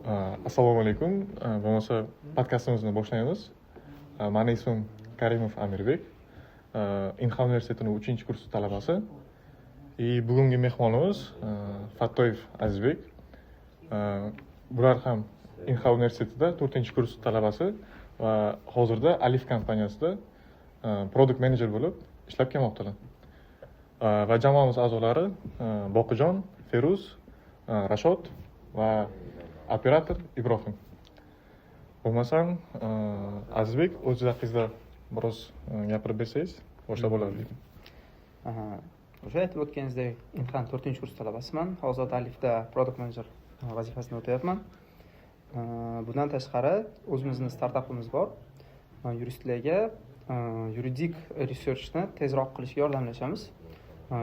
Assalomu alaykum. Bo'lmasa podkastimizni boshlaymiz. Meni ismim Karimov Amirbek. Inha universitetining 3-kurs talabasi. Bugungi mehmonimiz Fattoyev Azizbek. Bular ham Inha universitetida 4-kurs talabasi va hozirda Alif kompaniyasida product manager bo'lib ishlab kelmoqdalar. Va jamoamiz a'zolari Boqijon, Feruz, Rashod va operator Ibrohim. Bo'lmasam, Azizbek o'zingiz haqingizda biroz gapirib bersangiz, boshlab bo'lardi. O'sha aytib o'tganingizdek, Inha 4-kurs talabasiman. Hozir Alifda product manager vazifasini o'tayapman. Bundan tashqari o'zimizning startapimiz bor. Yuristlarga yuridik researchni tezroq qilishga yordamlashamiz.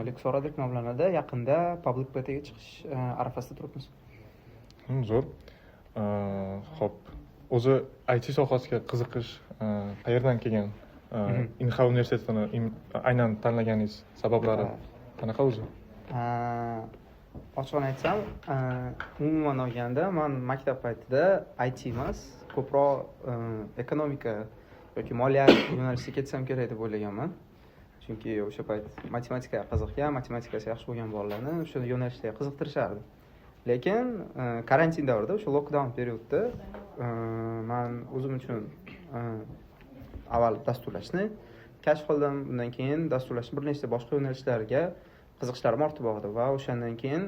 Lexora deb nomlanadi. Yaqinda public betaga chiqish arafasida turibmiz. Zo'r. Xo'p, o'zi IT sohasiga qiziqish qayerdan kelgan? Inha universitetini aynan tanlaganingiz sabablari qanaqa o'zi? Ochiqni aytsam, umuman olganda men maktab paytida IT emas, ko'proq ekonomika yoki moliya yo'nalishiga ketsam kerak deb o'ylaganman. Chunki o'sha payt matematikaga qiziqgan, matematikasi yaxshi bo'lgan bolalarni o'sha yo'nalishga qiziqtirishardi. Lekin karantin davrida, o'sha lockdown periodda men o'zim uchun avval dasturlashni kashf qildim. Undan keyin dasturlashni bir nechta boshqa yo'nalishlarga qiziqishlarim ortib bordi va o'shandan keyin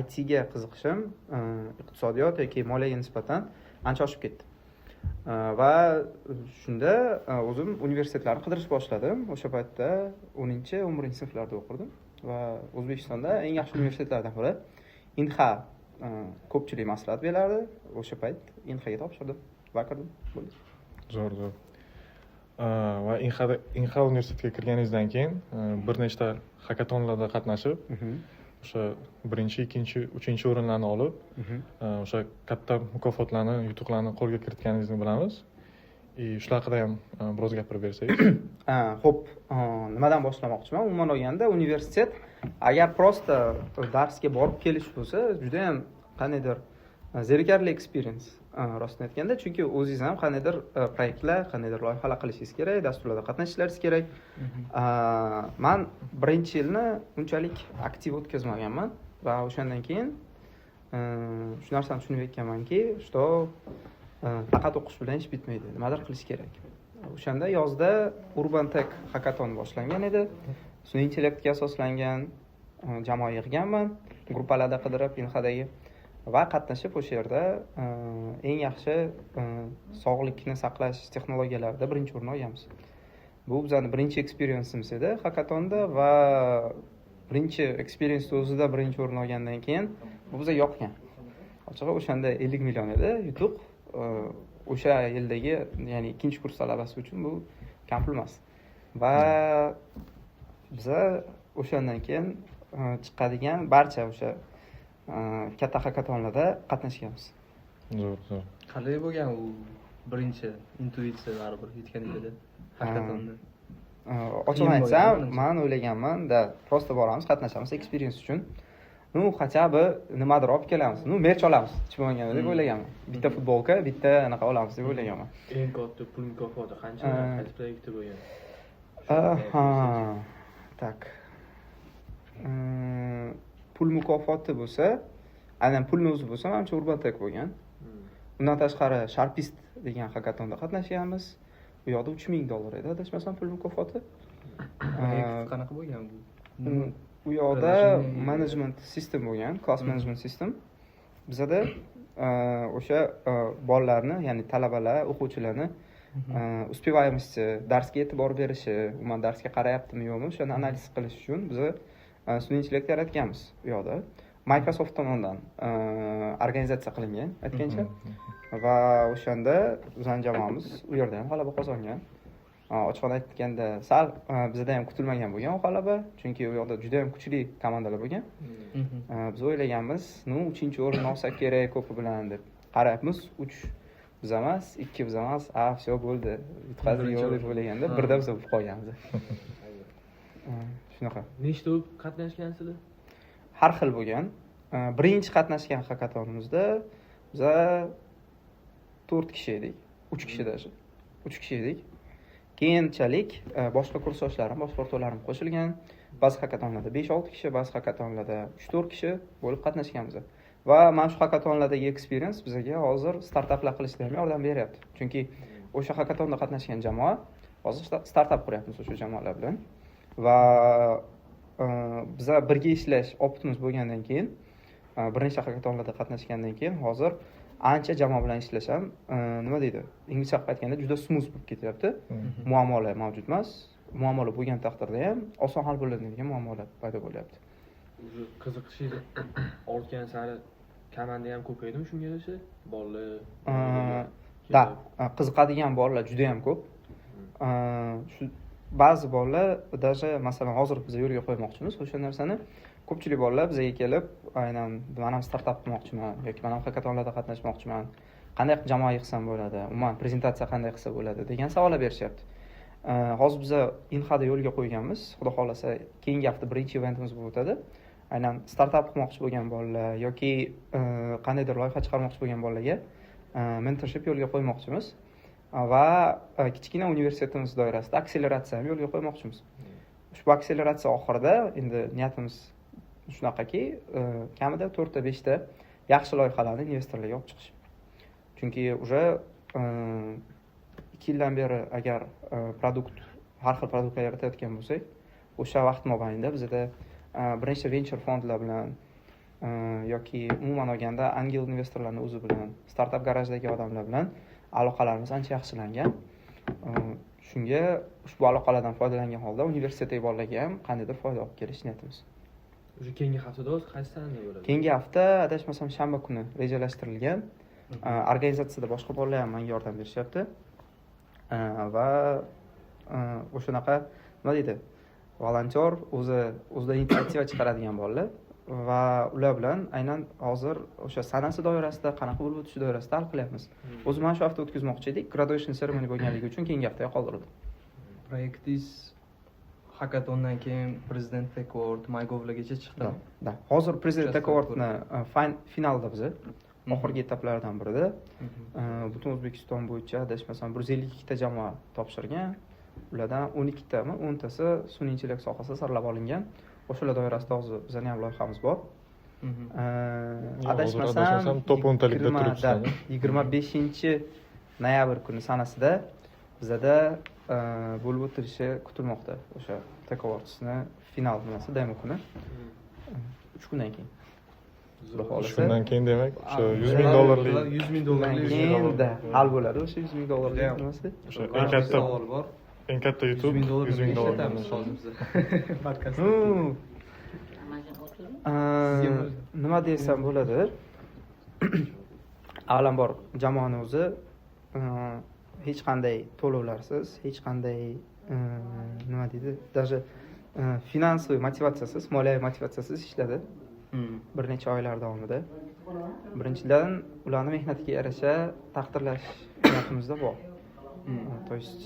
IT ga qiziqishim iqtisodiyot yoki moliyaga nisbatan ancha oshib ketdi. Va shunda o'zim universitetlarni qidirish boshladim. O'sha paytda 10-11 sinflarda o'qirdim va O'zbekistonda eng yaxshi universitetlardan biri Inha ko'pchilik maslahat berardi. O'sha payt Inhaga topshirdim va kirdim. Bo'ldi. Zo'r. Va Inha universitetiga kirganingizdan keyin bir nechta hakatonlarda qatnashib, o'sha 1-chi, 2-chi, 3-chi o'rinlarni olib, o'sha katta mukofotlarni, yutuqlarni qo'lga kiritganingizni bilamiz. Shular haqida ham biroz gapirib bersangiz. Xo'p, nimadan boshlamoqchiman? Umuman olganda universitet agar prosta darsga borib kelish bo'lsa, juda ham qanaydir zerikarli experience rostini aytganda, chunki o'zingiz ham qanaydir proyektlar, qanaydir loyihalar qilishingiz kerak, dasturlarda qatnashishingiz kerak. Men birinchi yilni unchalik aktiv o'tkazmaganman va o'shandan keyin shu narsani tushunib yetganmanki, что faqat o'qish bilan ish bitmaydi, nimadir qilish kerak. O'shanda yozda Urban Tech hackathon boshlangan edi. Sun'iy intellektga asoslangan jamoa yig'ganman, gruppalarda qidirib Inhadagi va qatnashib o'sha yerda eng yaxshi sog'liqni saqlash texnologiyalarida birinchi o'rin olganmiz. Bu bizning birinchi experience'imiz edi hackathonda va birinchi experience o'zida birinchi o'rin olgandan keyin bu bizga yoqgan. Ochig'i o'shanda 50 million edi yutuq. O'sha yildagi, ya'ni 2-kurs talabasi uchun bu kam pul emas. Va biza o'shandan keyin chiqadigan barcha o'sha katta hackathonlarda qatnashganmiz. Zo'r. Qanday bo'lgan u birinchi intuitsiya baribir yetganingizda hackathonda? Ochig'ini aytsam, men o'ylaganman-da, prosta boramiz, qatnashamiz experience uchun. Хотя бы nimadir olib kelamiz. Merch olamiz, hech bo'lmaganda deb o'ylaganman. Bitta futbolka, bitta anaqa olamiz deb o'ylaganman. Eng katta pul mukofoti qancha? Qaysi proyektda bo'lgan? Tak. Pul mukofoti bo'lsa, aynan pulni o'zi bo'lsa, menimcha Urban Tech bo'lgan. Undan tashqari Sharpist degan hackathonda qatnashganmiz. Bu yoqda $3000 edi, adashmasam pul mukofoti. Qanaqa bo'lgan bu? U yoqda management system bo'lgan, class management system. Bizada o'sha bolalarni, ya'ni talabalar, o'quvchilarni uspevayemosти, darsga e'tibor berishi, umuman darsga qarayaptimi yo'qmi, o'shani analiz qilish uchun biz sun'iy intellekt yaratganmiz u yoqda. Microsoft tomonidan organizatsiya qilingan, aytgancha. Va o'shanda bizning jamoamiz u yerda ham g'alaba qozongan. Ochiqni aytganda sal bizda ham kutilmagan bo'lgan g'alaba, chunki u yoqda juda ham kuchli komandalar bo'lgan. Biz o'ylaganmiz, 3-chi o'rin olsak kerak ko'pi bilan deb. Qarayapmiz, 3 biz emas, 2 biz emas, все bo'ldi. Yutqazib yo'q deb o'ylaganda birda biz bo'lib qolganmiz. Shunaqa. Nechta qatnashgansizlar? Har xil bo'lgan. Birinchi qatnashgan hackathonimizda Biza 4 kishi edik, 3 kishi даже. 3 kishi edik. Keyinchalik boshqa kursdoshlarim, boshqa o'rtoqlarim qo'shilgan. Ba'zi hakatonlarda 5-6 kishi, ba'zi hakatonlarda 3-4 kishi bo'lib qatnashganmiz. Va mana shu hakatonlardagi experience bizga hozir startaplar qilishda ham yordam beryapti. Chunki o'sha hakatonda qatnashgan jamoa hozir startap quryapmiz o'sha jamoalar bilan. Va biza birga ishlash optimiz bo'lgandan keyin, bir nechta hakatonlarda qatnashgandan keyin hozir ancha jamoa bilan ishlash ham nima deydi? Inglizcha aytganda juda smooth bo'lib ketyapti. Muammolar mavjud emas. Muammolar bo'lgan taqdirda ham oson hal bo'ladigan muammolar paydo bo'lyapti. Уже qiziqishingiz ortgan sari komanda ham ko'paydimi shunga yarasha? Bolalar. Da, qiziqadigan bolalar juda ham ko'p. Shu ba'zi bolalar даже masalan hozir biz yo'lga qo'ymoqchimiz o'sha narsani. Ko'pchilik bolalar bizga kelib, aynan men ham startap qilmoqchiman yoki men ham hakatonlarda qatnashmoqchiman. Qanday jamoa yig'sam bo'ladi? Umuman prezentatsiya qanday qilsa bo'ladi degan savollar berishyapti. Hozir biz Inhada yo'lga qo'yganmiz. Xudo xolasa keyingi hafta birinchi eventimiz bo'lib o'tadi. Aynan startap qilmoqchi bo'lgan bolalar yoki qandaydir loyiha chiqarmoqchi bo'lgan bolalarga mentorship yo'lga qo'ymoqchimiz. Va kichkina universitetimiz doirasida akseleratsiya ham yo'lga qo'ymoqchimiz. Ushbu akseleratsiya oxirida endi niyatimiz shunaqaki, kamida 4 ta 5 ta yaxshi loyihalarni investorlarga olib chiqish. Chunki уже 2 yildan beri agar produkt, har xil produktlar yaratayotgan bo'lsak, o'sha vaqt mobaynida bizda bir nechta venture fondlar bilan yoki umuman olganda angel investorlarning o'zi bilan, startap garajdagi odamlar bilan aloqalarimiz ancha yaxshilangan. Shunga ushbu aloqalardan foydalangan holda universitetdagi bolalarga ham qandaydir foyda olib kelish niyatimiz. Уже keyingi haftada qaysi sanada bo'ladi? Keyingi hafta adashmasam shanba kuni rejalashtirilgan. Organizatsiyada boshqa bolalar ham menga yordam berishyapti. Va o'shanaqa nima deydi? Volontyor o'zidan inisiativa chiqaradigan bolalar va ular bilan aynan hozir o'sha sanasi doirasida qanaqa bo'lib o'tishi doirasida hal qilyapmiz. O'zi mana shu hafta o'tkazmoqchi edik. Graduation ceremony bo'lganligi uchun keyingi haftaga qoldirildi. Proyektingiz hakatondan keyin President Tech Award MyGov'largacha chiqdi. Da. Hozir President Tech Award'ni finalda biz oxirgi etaplardan birida butun O'zbekiston bo'yicha adashmasam 152 ta jamoa topshirgan. Ulardan 12 tami, 10 tasi sun'iy intellekt sohasida saralab olingan. O'shalar doirasida hozir bizning ham loyihamiz bor. Adashmasam top 10 talikda turibsiz. 25-noyabr kuni sanasida bizada bo'lib o'tilishi kutilmoqda. O'sha Tech Awards'ni final nimasi demo kuni. 3 kundan keyin. Shundan keyin demak, o'sha 100 ming dollarlik 100 ming dollarlik keyinda hal bo'ladi o'sha 100 ming dollarlik nimasi. O'sha eng katta YouTube 100 ming dollar. Nima desam bo'ladi? Avvalambor jamoani o'zi hech qanday to'lovlarsiz, hech qanday nima deydi, даже finansiy motivatsiyasiz, moliyaviy motivatsiyasiz ishladi. Bir necha oylar davomida. Birinchidan ularning mehnatiga yarasha taqdirlash niyatimizda bor. То есть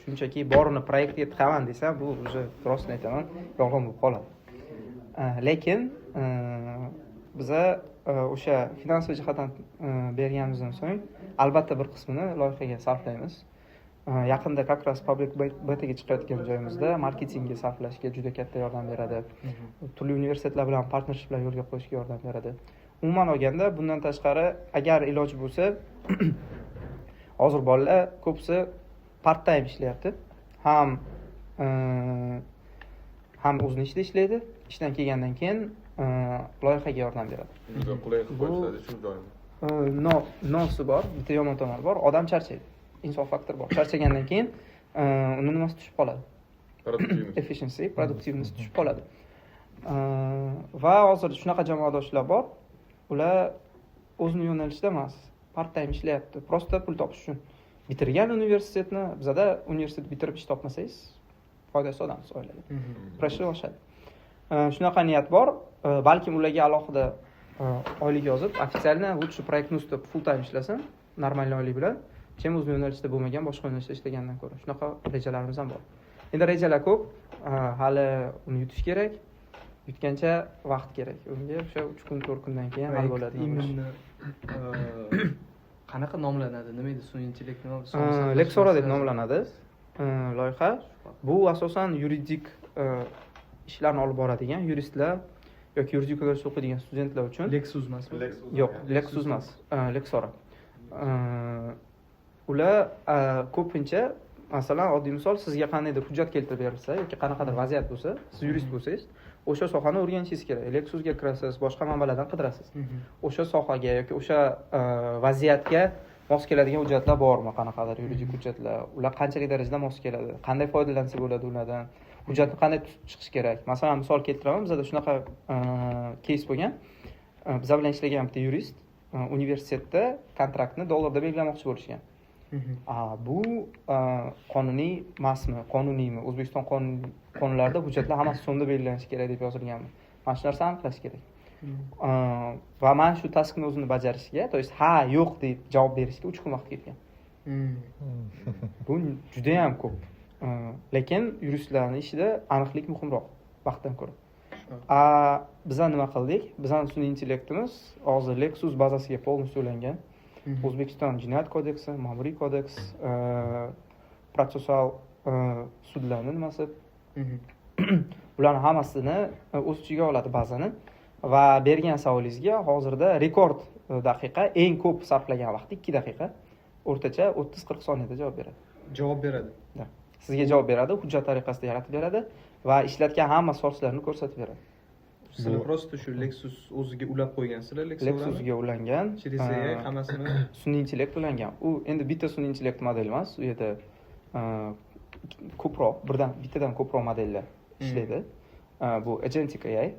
shunchaki borini proyektga tiqaman desam, bu уже просто aytaman, yolg'on bo'lib qoladi. Lekin biza o'sha finansiy jihatdan berganimizdan so'ng albatta bir qismini loyihaga sarflaymiz. Yaqinda как раз public betaga chiqayotgan joyimizda marketingga sarflashga juda katta yordam beradi. Turli universitetlar bilan partnershiplar yo'lga qo'yishga yordam beradi. Umuman olganda, bundan tashqari agar iloji bo'lsa, hozir bolalar ko'psi part time ishlayapti. Ham o'zini ishida ishlaydi, ishdan kelgandan keyin loyihaga yordam beradi. Juda qulay qilib qo'yishadi shu joyni. Nosi bor, bitta yomon tomoni bor, odam charchaydi. Insof faktor bor. Charchagandan keyin uni nimasi tushib qoladi? Efficiency, productiveness tushib qoladi. Va hozir shunaqa jamoadoshlar bor. Ular o'zini yo'nalishida emas, part time ishlayapti. Prosta pul topish uchun. Bitirgan universitetni, bizada universitet bitirib ish topmasangiz, foydasi odamsiz oilaga. Pressure oshadi. Shunaqa niyat bor. Balkim ularga alohida oylik yozib, ofitsialni lучше proyektni ustida full time ishlasin, normal oylik bilan. Chem o'z yo'nalishida bo'lmagan boshqa yo'nalishda ishlagandan ko'ra. Shunaqa rejalarimiz ham bor. Endi rejalar ko'p, hali uni yutish kerak. Yutgancha vaqt kerak. Unga o'sha 3 kun, 4 kundan keyin hal bo'ladi. Imminni qanaqa nomlanadi? Nima edi? Sun'iy intellektni Lexora deb nomlanadi loyiha. Bu asosan yuridik ishlarni olib boradigan yuristlar yoki yuridik universitetda o'qiydigan studentlar uchun. Lexus emasmi? Yo'q, Lexus emas, Lexora. Ular ko'pincha, masalan, oddiy misol, sizga qandaydir hujjat keltirib berilsa yoki qanaqadir vaziyat bo'lsa, siz yurist bo'lsangiz, o'sha sohani o'rganishingiz kerak. Lexusga kirasiz, boshqa manbalardan qidirasiz. O'sha sohaga yoki o'sha vaziyatga mos keladigan hujjatlar bormi, qanaqadir yuridik hujjatlar, ular qanchalik darajada mos keladi, qanday foydalansa bo'ladi ulardan, hujjatni qanday tutib chiqish kerak. Masalan, misol keltiraman, bizda shunaqa кейс bo'lgan. Biz bilan ishlagan bitta yurist universitetda kontraktni dollarda belgilamoqchi bo'lishgan. Bu qonuniy emasmi, qonuniymi? O'zbekiston qonunlarida hujjatlar hammasi so'mda belgilanishi kerak deb yozilganmi? Mana shu narsani aniqlash kerak. Va men shu taskni o'zini bajarishga, to есть ha, yo'q deb javob berishga 3 kun vaqt ketgan. Bu juda ham ko'p. Lekin yuristlarning ishida aniqlik muhimroq vaqtdan ko'ra. Biz nima qildik? Bizning sun'iy intellektimiz hozir Lexus bazasiga полностью ulangan. O'zbekiston Jinoyat kodeksi, Ma'muriy kodeks, protsessual sudlarning nimasi. Ularning hammasini o'z ichiga oladi bazani va bergan savolingizga hozirda rekord daqiqa, eng ko'p sarflagan vaqt 2 daqiqa, o'rtacha 30-40 soniyada javob beradi. Javob beradi. Sizga javob beradi, hujjat tariqasida yaratib beradi va ishlatgan hamma so'zlarini ko'rsatib beradi. Sizlar prosta shu Lexus o'ziga ulab qo'ygansizlar, Lexusga ulangan, hammasini sun'iy intellekt ulangan. U endi bitta sun'iy intellekt model emas, u yerda ko'proq, bittadan ko'proq modellar ishlaydi. Bu agentic AI.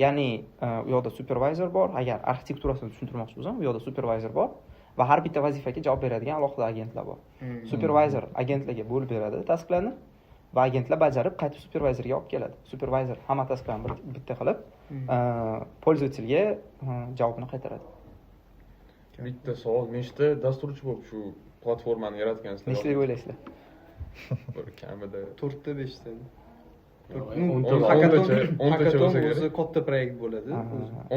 Ya'ni u yoqda supervisor bor, agar arxitekturasini tushuntirmoqchi bo'lsam, u yoqda supervisor bor va har bitta vazifaga javob beradigan alohida agentlar bor. Supervisor agentlarga bo'lib beradi tasklarni va agentlar bajarib qaytib supervisorga olib keladi. Supervisor hamma tasklarni bitta qilib, pользовательga javobini qaytaradi. Bitta savol, nechta dasturchi bo'lib shu platformani yaratgansizlar? Nechta deb o'ylaysizlar? Bir kamida 4ta 5ta. O'ntacha bo'lsa kerak. O'zi katta proyekt bo'ladi.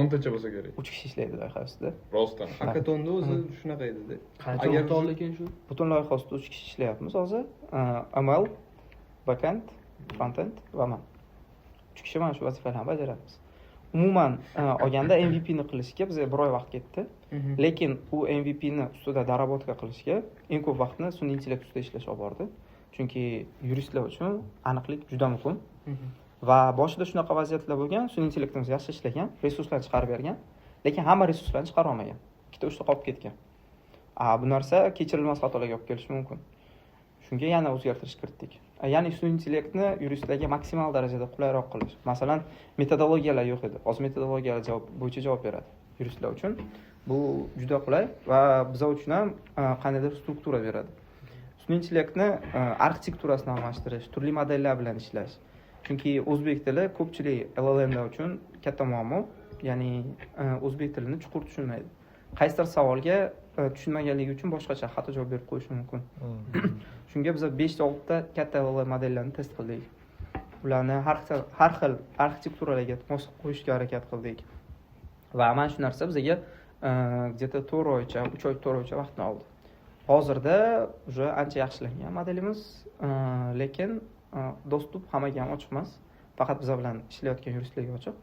10tacha bo'lsa kerak. 3 kishi ishlaydi loyiha ustida. Rostdan. Hakatonda o'zi shunaqa edi-da. Qancha vaqt oldi ekan shu? Butun loyiha ustida 3 kishi ishlayapmiz hozir. ML, backend, frontend va men. 3 kishi mana shu vazifalarni bajaramiz. Umuman olganda MVP ni qilishga bizga 1 oy vaqt ketdi. Lekin u MVP ni ustida darabotka qilishga eng ko'p vaqtni sun'iy intellekt ustida ishlash olib bordi. Chunki yuristlar uchun aniqlik juda muhim. Va boshida shunaqa vaziyatlar bo'lgan, sun'iy intellektimiz yaxshi ishlagan, resurslarni chiqarib bergan, lekin hamma resurslarni chiqara olmagan. Ikkita uchta qolib ketgan. Bu narsa kechirilmas xatolarga olib kelishi mumkin. Shunga yana o'zgartirish kiritdik. Ya'ni sun'iy intellektni yuristlarga maksimal darajada qulayroq qilish. Masalan, metodologiyalar yo'q edi. Hozir metodologiyalar bo'yicha javob beradi yuristlar uchun. Bu juda qulay va bizlar uchun ham qandaydir struktura beradi. Sun'iy intellektni arxitekturasini almashtirish, turli modellar bilan ishlash. Chunki o'zbek tili ko'pchilik LLMlar uchun katta muammo, ya'ni o'zbek tilini chuqur tushunmaydi. Qaysidir savolga tushunmaganligi uchun boshqacha xato javob berib qo'yishi mumkin. Shunga biz 5-6 ta katta LLM modellarini test qildik. Ularni har xil arxitekturalarga mos qo'yishga harakat qildik. Va mana shu narsa bizga где-то 4 oycha, 3 oy, 4 oycha vaqtni oldi. Hozirda уже ancha yaxshilangan modelimiz, lekin dostуп hammaga ham ochiq emas. Faqat biz bilan ishlayotgan yuristlarga ochiq.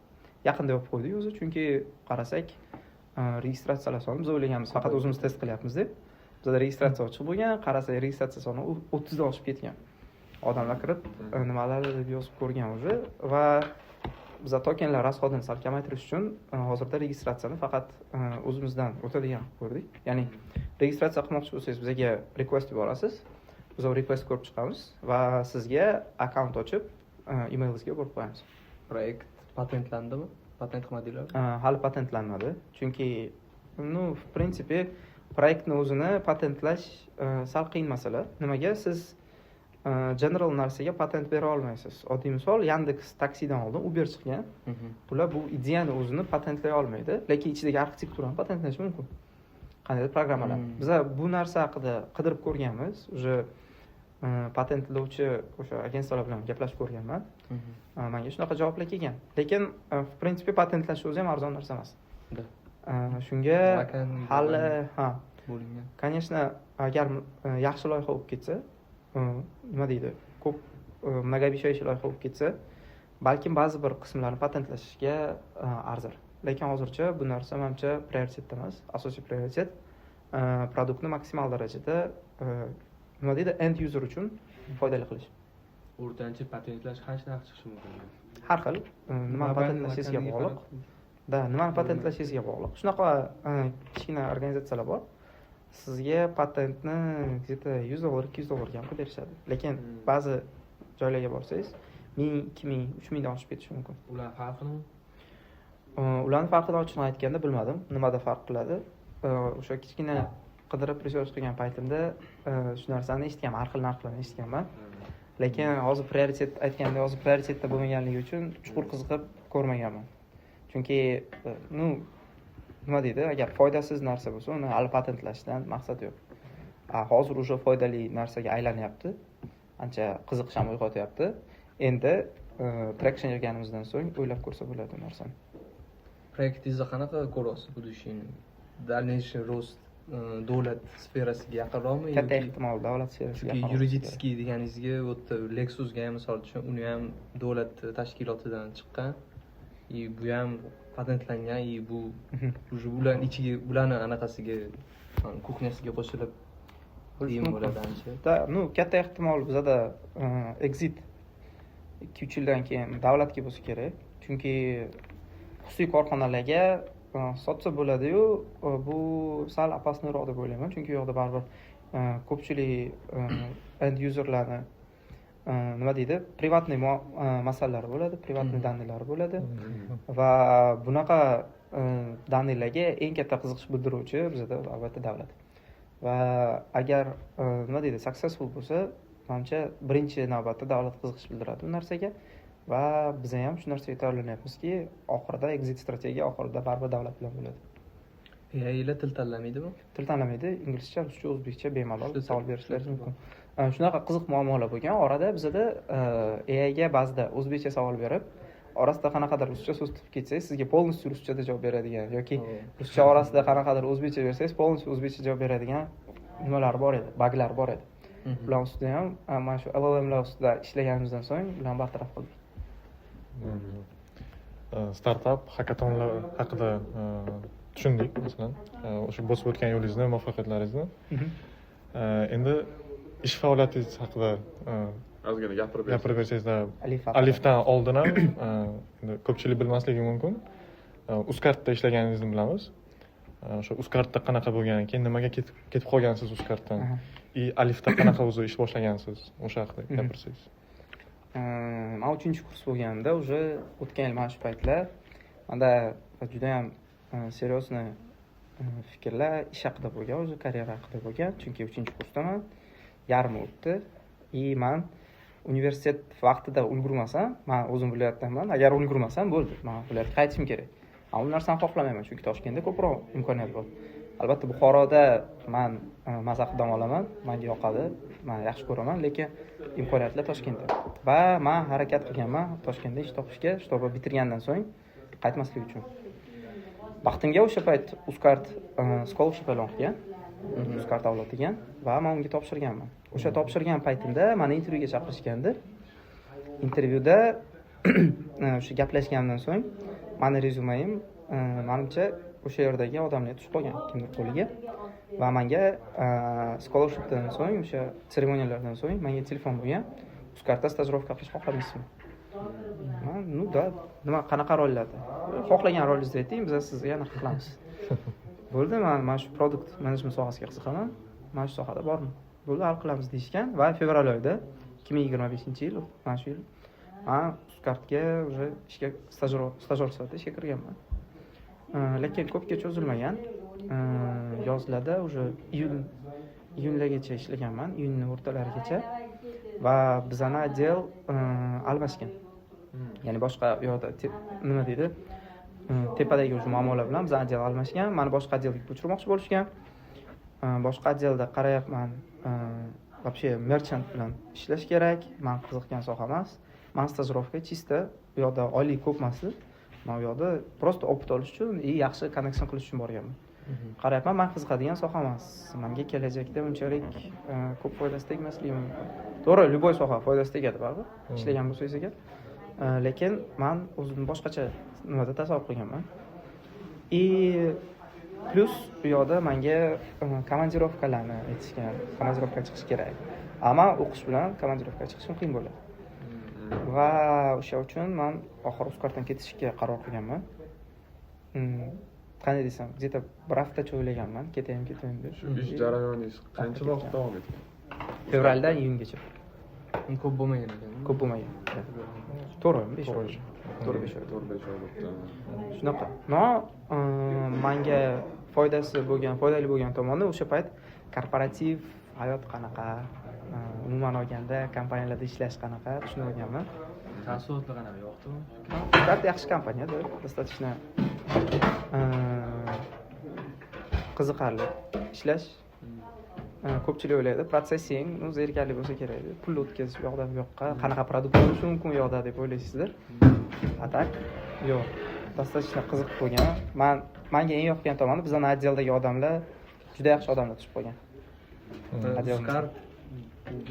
Yaqinda yopib qo'ydik o'zi, chunki qarasak registratsiyalar soni biz o'ylaganmiz, faqat o'zimiz test qilyapmiz deb. Bizda registratsiya ochiq bo'lgan, qarasak registratsiya soni 30 dan oshib ketgan. Odamlar kirib nimalardir deb yozib ko'rgan o'zi va biz tokenlar rasxodini sal kamaytirish uchun hozirda registratsiyani faqat o'zimizdan o'tadigan qilib ko'rdik. Ya'ni registratsiya qilmoqchi bo'lsangiz bizga request yuborasiz. Biz o request ko'rib chiqamiz va sizga akkaunt ochib, emailingizga yuborib qo'yamiz. Proyekt patentlandimi? Patent qilmadinglar? Hali patentlanmadi. Chunki в принципе proyektni o'zini patentlash sal qiyin masala. Nimaga? Siz general narsaga patent bera olmaysiz. Oddiy misol, Yandex taksidan oldin Uber chiqgan. Ular bu ideyani o'zini patentlay olmaydi, lekin ichidagi arxitekturani patentlash mumkin. Qandaydir programmalar. Biz bu narsa haqida qidirib ko'rganmiz. Уже patentlovchi o'sha agentlar bilan gaplashib ko'rganman. Menga shunaqa javoblar kelgan. Lekin в принципе patentlash o'zi ham arzon narsa emas. Shunga Backend hali bo'lingan. конечно agar yaxshi loyiha bo'lib ketsa, nima deydi, ko'p многообещающий loyiha bo'lib ketsa, balkim ba'zi bir qismlarni patentlashga arzir. Lekin hozircha bu narsa menimcha prioritetda emas. Asosiy prioritet produktni maksimal darajada nima deydi, end user uchun foydali qilish. O'rtancha patentlash qancha narx chiqishi mumkin? Har xil nimani patentlashingizga bog'liq. Nimani patentlashingizga bog'liq. Shunaqa kichkina organizatsiyalar bor. Sizga patentni где-то $100, $200 ham qilib berishadi. Lekin ba'zi joylarga borsangiz 1000, 2000, 3000 dan oshib ketishi mumkin. Ular farqi nima? Ularni farqini ochig'ini aytganda bilmadim. Nimada farq qiladi? O'sha kichkina qidirib research qilgan paytimda shu narsani eshitganman, har xil narxlarni eshitganman. Lekin hozir prioritet aytganda hozir prioritetda bo'lmaganligi uchun chuqur qiziqib ko'rmaganman. Chunki nima deydi, agar foydasiz narsa bo'lsa, uni hali patentlashdan maqsad yo'q. Hozir o'sha foydali narsaga aylanyapti. Ancha qiziqish ham uyg'otyapti. Endi traction yig'ganimizdan so'ng o'ylab ko'rsa bo'ladi bu narsani. Proyektingizda qanaqa ko'ryapsiz будущийni? Дальнейший рост davlat sferasiga yaqinroqmi Katta ehtimol davlat sferasiga yoki yuridiskiy deganingizga u yerda Lexusga ham misol uchun uni ham davlat tashkilotidan chiqqan, bu ham patentlangan, bu уже ularning ichiga, ularni anaqasiga, kuxnyasiga qo'shilib deyim bo'ladi ancha. Katta ehtimol bizada exit 2-3 yildan keyin davlatga bo'lsa kerak. Chunki xususiy korxonalarga sotsa bo'ladi-yu, bu sal opasniyroq deb o'ylayman. Chunki u yoqda baribir ko'pchilik end userlarni nima deydi, privatniy masalalar bo'ladi, privatniy danilari bo'ladi va bunaqa danillarga eng katta qiziqish bildiruvchi bizada albatta davlat. Va agar nima deydi, successful bo'lsa, menimcha birinchi navbatda davlat qiziqish bildiradi bu narsaga. Va biz ham shu narsaga tayyorlanyapmizki, oxirida exit strategiya oxirida baribir davlat bilan bo'ladi. AI til tanlamaydimi? Til tanlamaydi, inglizcha, ruscha, o'zbekcha bemalol savol berishlaringiz mumkin. Shunaqa qiziq muammolar bo'lgan. Orada bizada AI ga ba'zida o'zbekcha savol berib, orasida qanaqadir ruscha so'z topib ketsangiz, sizga polностью ruschada javob beradigan yoki ruscha orasida qanaqadir o'zbekcha bersangiz, polностью o'zbekcha javob beradigan nimalar bor edi, baglar bor edi. Ular ustida ham mana shu LLMlar ustida ishlaganimizdan so'ng ularni bartaraf qildik. Startap hakatonlar haqida tushundik, masalan, o'sha bosib o'tgan yo'lingizni, muvaffaqiyatlaringizni. Endi ish faoliyatingiz haqida ozgina gapirib bersangizlar, Alifdan oldin ham endi ko'pchilik bilmasligi mumkin. Uzcardda ishlaganingizni bilamiz. O'sha Uzcardda qanaqa bo'lgan, keyin nimaga ketib qolgansiz Uzcarddan? Alifda qanaqa o'zi ish boshlagansiz? O'sha haqida gapirsangiz. Men 3-kurs bo'lganimda уже o'tgan yil mana shu paytlar menda juda ham seriozniy fikrlar ish haqida bo'lgan, o'zi karyera haqida bo'lgan. Chunki 3-kursdaman, yarim o'tdi. Men universitet vaqtida ulgurmasam, men o'zim viloyatdanman. Agar ulgurmasam bo'ldi, men viloyatga qaytishim kerak. Men bu narsani xohlamayman, chunki Toshkentda ko'proq imkoniyat bor. Albatta Buxoroda men maza qilib olaman, menga yoqadi, men yaxshi ko'raman, lekin imkoniyatlar Toshkentda. Va men harakat qilganman Toshkentda ish topishga, shtobi bitirgandan so'ng qaytmaslik uchun. Baxtimga o'sha payt Uzcard scholarship e'lon qilgan, Uzcard avlod degan va men unga topshirganman. O'sha topshirgan paytimda meni intervyuga chaqirishgandi. Intervyuda o'sha gaplashgandan so'ng meni rezyumem menimcha o'sha yerdagi odamlar tushib qolgan kimdir qo'liga va menga scholarshipdan so'ng o'sha seremoniyalardan so'ng menga telefon bo'lgan, Uzcardda stajirovka qilish xohlamaysizmi? Nima qanaqa rollarda? Xohlagan rolingizni ayting, biz sizga aniq qilamiz. Bo'ldi, men shu produkt management sohasiga qiziqaman, men shu sohada borman. Bo'ldi, hal qilamiz deyishgan va fevral oyida 2025-yil, mana shu yil men Uzcardga уже ishga stajyor sifatida ishga kirganman. Lekin ko'pga cho'zilmagan. Yozlarda уже iyunlargacha ishlaganman, iyunning o'rtalarigacha va bizani отдел almashgan. Ya'ni boshqa yoqda nima deydi? Tepadagi o'sha muammolar bilan bizani отдел almashgan. Meni boshqa отделga ko'chirmoqchi bo'lishgan. Boshqa отделda qarayapman. Вообще merchant bilan ishlash kerak. Men qiziqgan soha emas. Men stajirovka chista bu yoqda oylik ko'p emasdi. Men u yoqda просто opit olish uchun и yaxshi connection qilish uchun borganman. Qarayapman, men qiziqadigan soha emas. Menga kelajakda unchalik ko'p foydasi tegmasligi mumkin. To'g'ri, любой soha foydasi tegadi baribir, ishlagan bo'lsangiz agar. Lekin men o'zimni boshqacha nimada tasavvur qilganman. И plus bu yoqda menga komandirovkalarni aytishgan, komandirovkaga chiqish kerak. Ammo o'qish bilan komandirovkaga chiqishim qiyin bo'ladi. Va o'sha uchun men oxir Uzcarddan ketishga qaror qilganman. Qanday desam, где-то bir haftacha o'ylaganman, ketayin deb. Shu ish jarayoningiz qancha vaqt davom etgan? Fevraldan iyungacha. Ko'p bo'lmagan ekan. Ko'p bo'lmagan. To'g'ri, 5 oy. To'g'ri 5 oy. 4-5 oy bo'libdi. Shunaqa. No, menga foydali bo'lgan tomoni o'sha payt korporativ hayot qanaqa, umuman olganda kompaniyalarda ishlash qanaqa tushunib olganman. Taassurotlar qanaqa yoqdimi? Uzcard yaxshi kompaniyada, достаточно qiziqarli ishlash. Ko'pchilik o'ylaydi, protsessing, zerikarli bo'lsa kerak deb, pul o'tkazish bu yoqdan bu yoqqa, qanaqa produkt bo'lishi mumkin u yoqda deb o'ylaysizlar. A tak, yo'q. Достаточно qiziq bo'lgan. Menga eng yoqgan tomoni bizning отделdagi odamlar juda yaxshi odamlar tushib qolgan. Uzcard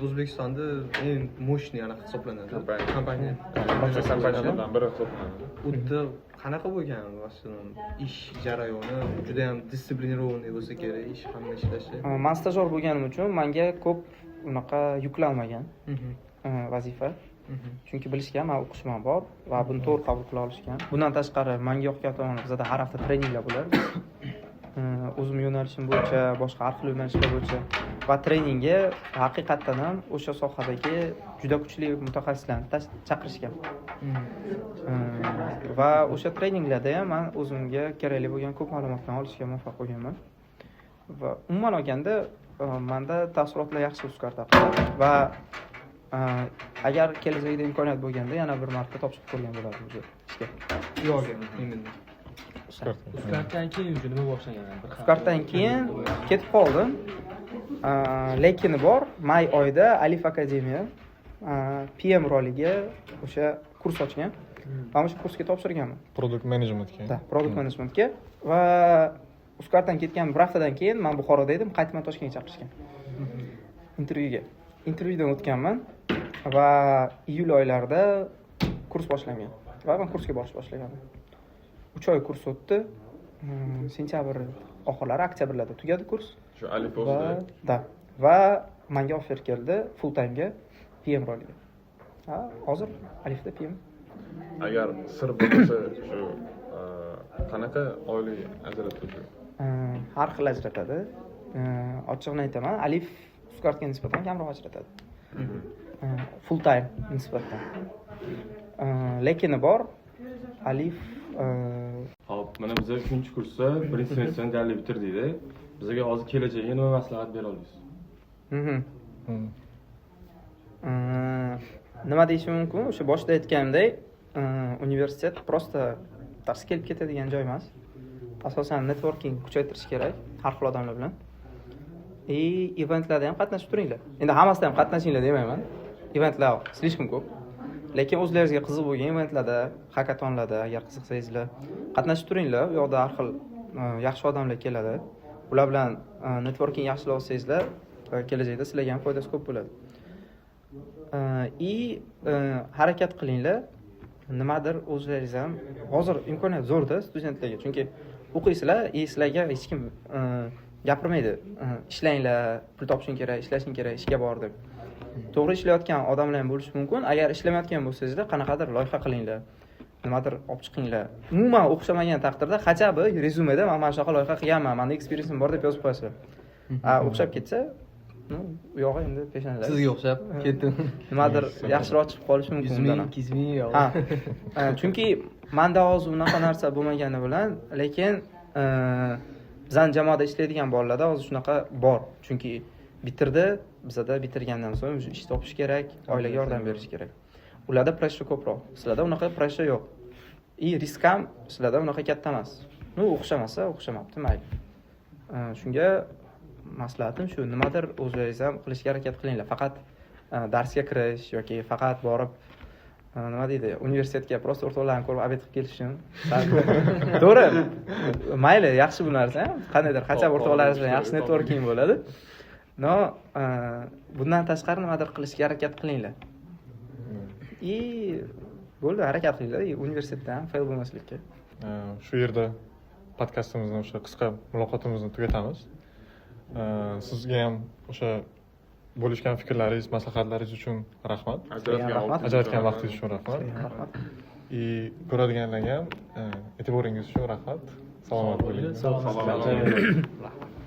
O'zbekistonda eng мощный anaqa hisoblanadi. Kompaniya. Kompaniyalardan biri hisoblanadi. Unda qanaqa bo'lgan masalan ish jarayoni juda ham disiplinirованный bo'lsa kerak, ish hamma ishlashi. Men stajyor bo'lganim uchun menga ko'p unaqa yuklanmagan vazifa. Chunki bilishgan, men o'qishim bor va buni to'g'ri qabul qila olishgan. Bundan tashqari menga yoqgan tomoni bizda har hafta treninglar bo'ladi. O'zim yo'nalishim bo'yicha, boshqa har xil yo'nalishlar bo'yicha va treningga haqiqatan ham o'sha sohadagi juda kuchli mutaxassislarni chaqirishgan. Va o'sha treninglarda ham men o'zimga kerakli bo'lgan ko'p ma'lumotlarni olishga muvaffaq bo'lganman. Va umuman olganda menda taassurotlar yaxshi Uzcard haqida va agar kelajakda imkoniyat bo'lganda yana bir marta topshirib ko'rgan bo'lardim o'sha ishga. Yo'q, endi. Uzcarddan keyin nima boshlagan? Uzcarddan keyin ketib qoldim. Lekin bor, may oyida Alif Akademiya PM roliga o'sha kurs ochgan. Men o'sha kursga topshirganman. Product managementga. Da, product managementga va Uzcarddan ketgan bir haftadan keyin men Buxoroda edim, qaytaman Toshkentga chaqirishgan. Intervyuga. Intervyudan o'tganman va iyul oylarida kurs boshlangan. Va men kursga borish boshlaganman. 3 oy kurs o'tdi. Sentyabr oxirlari, oktyabrlarda tugadi kurs. Shu Alif o'zida. Da. Va menga offer keldi full time'ga PM roliga. Hozir Alifda PM. Agar sir bo'lsa shu qanaqa oylik ajratadi? Har xil ajratadi. Ochiqni aytaman, Alif Uzcardga nisbatan kamroq ajratadi. Full time nisbatan. Lekin bor Alif Hop, mana biz 3-kursda birinchi semestrni deyarli bitirdik-da. Bizga hozir kelajakga nima maslahat bera olasiz? Nima deyishim mumkin? O'sha boshida aytganimdek, universitet просто dars kelib ketadigan joy emas. Asosan networking kuchaytirish kerak har xil odamlar bilan. Eventlarda ham qatnashib turinglar. Endi hammasida ham qatnashinglar demayman. Eventlar слишком ko'p. Lekin o'zlaringizga qiziq bo'lgan eventlarda, hackathonlarda agar qiziqsangizlar, qatnashib turinglar. U yoqda har xil yaxshi odamlar keladi. Ular bilan networking yaxshilab olsangizlar, kelajakda sizlarga ham foydasi ko'p bo'ladi. Harakat qilinglar. Nimadir o'zlaringiz ham hozir imkoniyat zo'rda studentlarga, chunki o'qiysizlar, sizlarga hech kim gapirmaydi. Ishlanglar, pul topishing kerak, ishlashing kerak, ishga bor deb. To'g'ri ishlayotgan odamlar ham bo'lishi mumkin. Agar ishlamayotgan bo'lsangizlar, qanaqadir loyiha qilinglar. Nimadir olib chiqinglar. Umuman o'xshamagan taqdirda xachabi rezyumeda men mana shunaqa loyiha qilganman, menda eksperiencem bor deb yozib qo'yasizlar. O'xshab ketsa, u yog'i endi peshonalar. Sizga o'xshab ketdim. Nimadir yaxshiroq chiqib qolishi mumkin undan. Kizmi yo'q. Chunki menda hozir unaqa narsa bo'lmagani bilan, lekin bizning jamoada ishlaydigan bolalarda hozir shunaqa bor. Chunki bitirdi, bizada bitirgandan so'ng ish topish kerak, oilaga yordam berish kerak. Ularda pressure ko'proq. Sizlarda unaqa pressure yo'q. Risk ham sizlarda unaqa katta emas. O'xshamasa, o'xshamabdi, mayli. Shunga maslahatim shu, nimadir o'zlaringiz ham qilishga harakat qilinglar. Faqat darsga kirish yoki faqat borib nima deydi, universitetga просто o'rtoqlarni ko'rib obed qilib kelishim. To'g'ri. Mayli, yaxshi bu narsa. Qandaydir qachon o'rtoqlaringiz bilan yaxshi networking bo'ladi. No, bundan tashqari nimadir qilishga harakat qilinglar. И bo'ldi, harakat qilinglar, universitetda ham fail bo'lmaslikka. Shu yerda podkastimizni o'sha qisqa muloqotimizni tugatamiz. Sizga ham o'sha bo'lishgan fikrlaringiz, maslahatlaringiz uchun rahmat. Ajratgan vaqtingiz uchun rahmat. Rahmat. И ko'radiganlarga ham e'tiboringiz uchun rahmat. Salomat bo'ling. Salomat bo'ling.